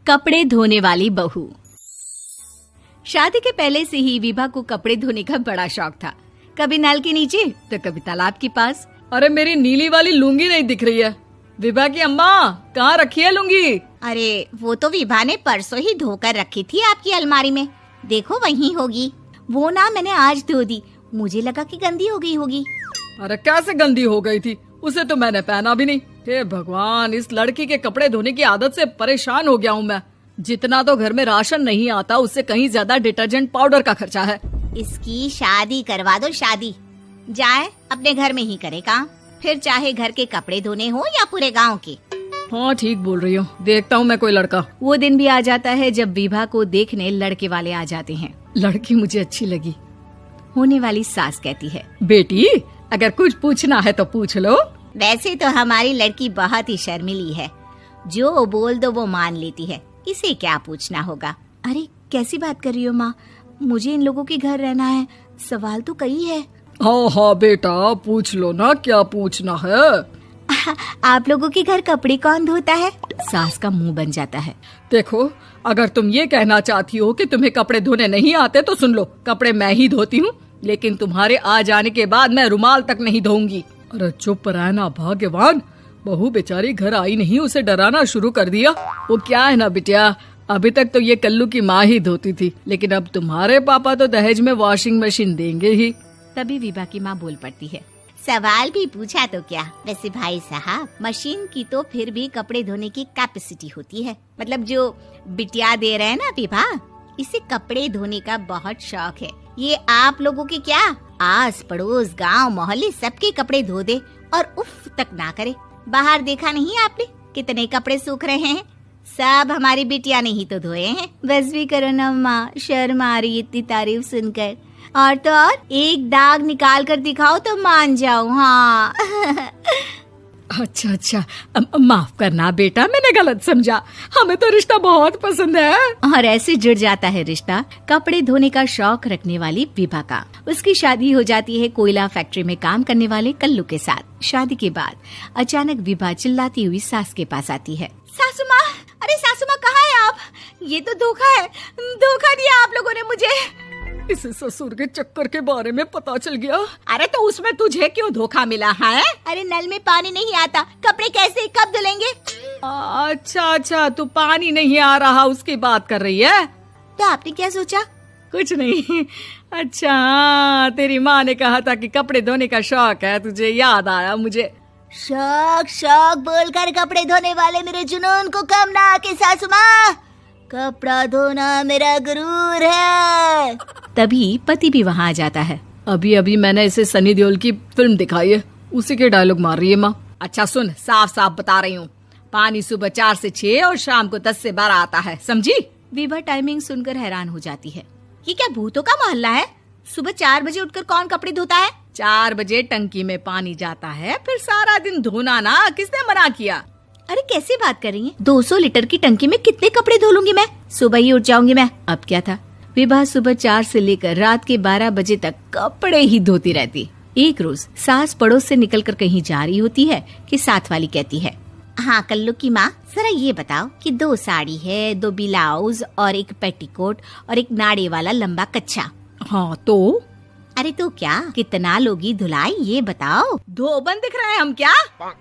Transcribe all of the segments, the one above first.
कपड़े धोने वाली बहू। शादी के पहले से ही विभा को कपड़े धोने का बड़ा शौक था। कभी नल के नीचे तो कभी तालाब के पास। अरे मेरी नीली वाली लुंगी नहीं दिख रही है। विभा की अम्मा, कहाँ रखी है लुंगी? अरे वो तो विभा ने परसों ही धोकर रखी थी आपकी अलमारी में, देखो वहीं होगी। वो ना मैंने आज धो दी, मुझे लगा कि गंदी हो गई होगी। अरे कैसे गंदी हो गई थी? उसे तो मैंने पहना भी नहीं। हे भगवान, इस लड़की के कपड़े धोने की आदत से परेशान हो गया हूँ मैं। जितना तो घर में राशन नहीं आता, उससे कहीं ज्यादा डिटर्जेंट पाउडर का खर्चा है। इसकी शादी करवा दो, शादी जाए अपने घर में ही करे काम, फिर चाहे घर के कपड़े धोने हो या पूरे गांव के। हाँ ठीक बोल रही हो, देखता हूँ मैं कोई लड़का। वो दिन भी आ जाता है जब विभा को देखने लड़के वाले आ जाते हैं। लड़की मुझे अच्छी लगी। होने वाली सास कहती है, बेटी अगर कुछ पूछना है तो पूछ लो। वैसे तो हमारी लड़की बहुत ही शर्मीली है, जो बोल दो वो मान लेती है, इसे क्या पूछना होगा। अरे कैसी बात कर रही हो माँ, मुझे इन लोगों के घर रहना है, सवाल तो कई है। हाँ हाँ बेटा, पूछ लो ना, क्या पूछना है। आप लोगों के घर कपड़े कौन धोता है? सास का मुंह बन जाता है। देखो, अगर तुम ये कहना चाहती हो कि तुम्हें कपड़े धोने नहीं आते तो सुन लो, कपड़े मैं ही धोती हूँ, लेकिन तुम्हारे आ जाने के बाद मैं रुमाल तक नहीं धोऊंगी। अरे चुप रहना भाग्यवान, बहू बेचारी घर आई नहीं, उसे डराना शुरू कर दिया। वो क्या है ना बिटिया, अभी तक तो ये कल्लू की माँ ही धोती थी, लेकिन अब तुम्हारे पापा तो दहेज में वॉशिंग मशीन देंगे ही। तभी विभा की माँ बोल पड़ती है, सवाल भी पूछा तो क्या। वैसे भाई साहब, मशीन की तो फिर भी कपड़े धोने की कैपेसिटी होती है। मतलब जो बिटिया दे रहे हैं ना विभा, इसे कपड़े धोने का बहुत शौक है। ये आप लोगों के क्या, आस पड़ोस गांव मोहल्ले सबके कपड़े धो दे और उफ तक ना करे। बाहर देखा नहीं आपने कितने कपड़े सूख रहे हैं? सब हमारी बिटिया ने ही तो धोए हैं। बस भी करो ना माँ, शर्म आ रही इतनी तारीफ सुनकर। और तो और एक दाग निकाल कर दिखाओ तो मान जाओ। हाँ अच्छा, माफ करना बेटा, मैंने गलत समझा। हमें तो रिश्ता बहुत पसंद है। और ऐसे जुड़ जाता है रिश्ता कपड़े धोने का शौक रखने वाली विभा का। उसकी शादी हो जाती है कोयला फैक्ट्री में काम करने वाले कल्लू के साथ। शादी के बाद अचानक विभा चिल्लाती हुई सास के पास आती है। सासू माँ, अरे सासू माँ कहाँ है आप? ये तो धोखा है, धोखा दिया आप लोगों ने मुझे। इसे ससुर के चक्कर के बारे में पता चल गया। अरे तो उसमें तुझे क्यों धोखा मिला है? अरे नल में पानी नहीं आता, कपड़े कैसे कब धुलेंगे? अच्छा, तू पानी नहीं आ रहा उसकी बात कर रही है। तो आपने क्या सोचा? कुछ नहीं। अच्छा तेरी माँ ने कहा था कि कपड़े धोने का शौक है तुझे, याद आया मुझे। शौक बोलकर कपड़े धोने वाले मेरे जुनून को कम ना आके सासू माँ, कपड़ा धोना मेरा गुरूर है। तभी पति भी वहाँ आ जाता है। अभी मैंने इसे सनी देओल की फिल्म दिखाई है, उसी के डायलॉग मार रही है माँ। अच्छा सुन, साफ बता रही हूँ, पानी सुबह 4 से 6 और शाम को 10 से 12 आता है, समझी? विभा टाइमिंग सुनकर हैरान हो जाती है। ये क्या भूतों का मोहल्ला है? सुबह 4 बजे उठकर कौन कपड़े धोता है? 4 बजे टंकी में पानी जाता है, फिर सारा दिन धोना ना, किसने मना किया? अरे कैसी बात कर रही हैं? 200 लीटर की टंकी में कितने कपड़े धो लूंगी मैं, सुबह ही उठ जाऊंगी मैं। अब क्या था, विभा सुबह 4 से लेकर रात के 12 बजे तक कपड़े ही धोती रहती। एक रोज सास पड़ोस से निकलकर कहीं जा रही होती है कि साथ वाली कहती है, हाँ कल्लू की माँ, जरा ये बताओ कि 2 साड़ी है, 2 ब्लाउज और एक पेटीकोट और एक नाड़े वाला लंबा कच्छा। हाँ तो? अरे तो क्या, कितना लोगी धुलाई ये बताओ। धोबन दिख रहे हैं हम क्या?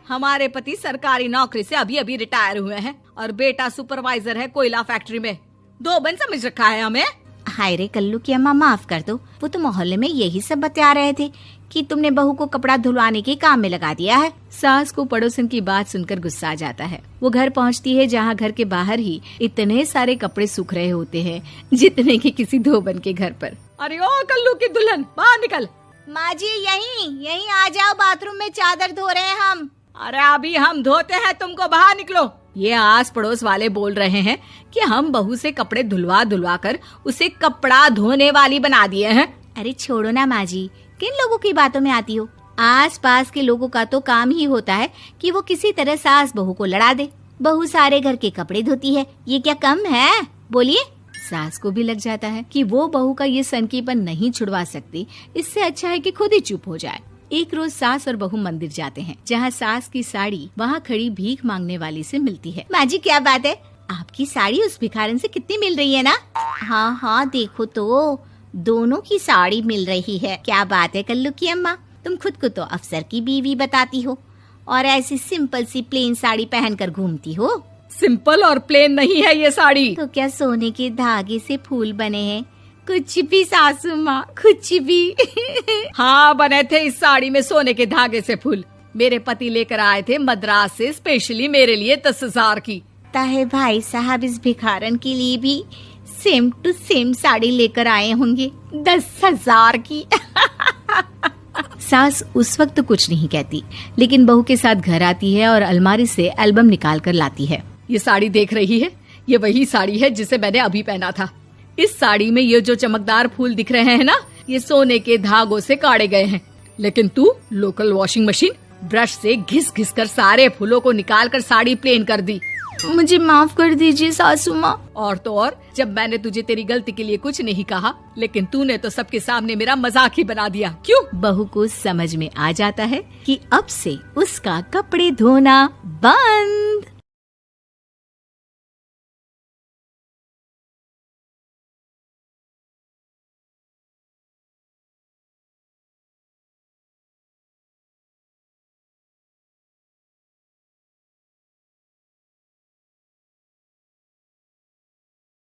हमारे पति सरकारी नौकरी से अभी रिटायर हुए हैं और बेटा सुपरवाइजर है कोयला फैक्ट्री में। धोबन समझ रखा है हमें। हाय रे कल्लू की अम्मा, माफ कर दो, वो तो मोहल्ले में यही सब बता रहे थे कि तुमने बहू को कपड़ा धुलवाने के काम में लगा दिया है। सास को पड़ोसन की बात सुनकर गुस्सा आ जाता है। वो घर पहुंचती है जहां घर के बाहर ही इतने सारे कपड़े सूख रहे होते हैं जितने कि किसी धोबन के घर पर। अरे ओ कल्लू की दुल्हन, बाहर निकल। माँ जी यहीं आ जाओ, बाथरूम में चादर धो रहे हैं हम। अरे अभी हम धोते हैं, तुमको बाहर निकलो। ये आस पड़ोस वाले बोल रहे हैं कि हम बहू से कपड़े धुलवा कर उसे कपड़ा धोने वाली बना दिए हैं। अरे छोड़ो ना माँ जी, किन लोगों की बातों में आती हो? आस पास के लोगों का तो काम ही होता है कि वो किसी तरह सास बहू को लड़ा दे। बहू सारे घर के कपड़े धोती है, ये क्या कम है? बोलिए। सास को भी लग जाता है कि वो बहू का ये सनकीपन नहीं छुड़वा सकती, इससे अच्छा है कि खुद ही चुप हो जाए। एक रोज सास और बहू मंदिर जाते हैं, जहाँ सास की साड़ी वहाँ खड़ी भीख मांगने वाली से मिलती है। माँ जी क्या बात है, आपकी साड़ी उस भिखारन से कितनी मिल रही है ना? हाँ हाँ, देखो तो दोनों की साड़ी मिल रही है। क्या बात है कल्लू की अम्मा, तुम खुद को तो अफसर की बीवी बताती हो और ऐसी सिंपल सी प्लेन साड़ी पहनकर घूमती हो। सिंपल और प्लेन नहीं है ये साड़ी। तो क्या सोने के धागे से फूल बने हैं? कुछ भी सासू माँ, कुछ भी। हाँ, बने थे इस साड़ी में सोने के धागे से फूल। मेरे पति लेकर आए थे मद्रास से स्पेशली मेरे लिए 10,000 की। ताहे भाई साहब इस भिखारन के लिए भी सेम टू सेम साड़ी लेकर आए होंगे 10,000 की। सास उस वक्त तो कुछ नहीं कहती, लेकिन बहू के साथ घर आती है और अलमारी से एल्बम निकाल कर लाती है। ये साड़ी देख रही है, ये वही साड़ी है जिसे मैंने अभी पहना था। इस साड़ी में ये जो चमकदार फूल दिख रहे हैं ना, ये सोने के धागों से काढ़े गए हैं। लेकिन तू लोकल वॉशिंग मशीन ब्रश से घिस घिस कर सारे फूलों को निकाल कर साड़ी प्लेन कर दी। मुझे माफ कर दीजिए सासू माँ। और तो और, जब मैंने तुझे तेरी गलती के लिए कुछ नहीं कहा, लेकिन तूने तो सबके सामने मेरा मजाक ही बना दिया। क्यों? बहू को समझ में आ जाता है कि अब से उसका कपड़े धोना बंद।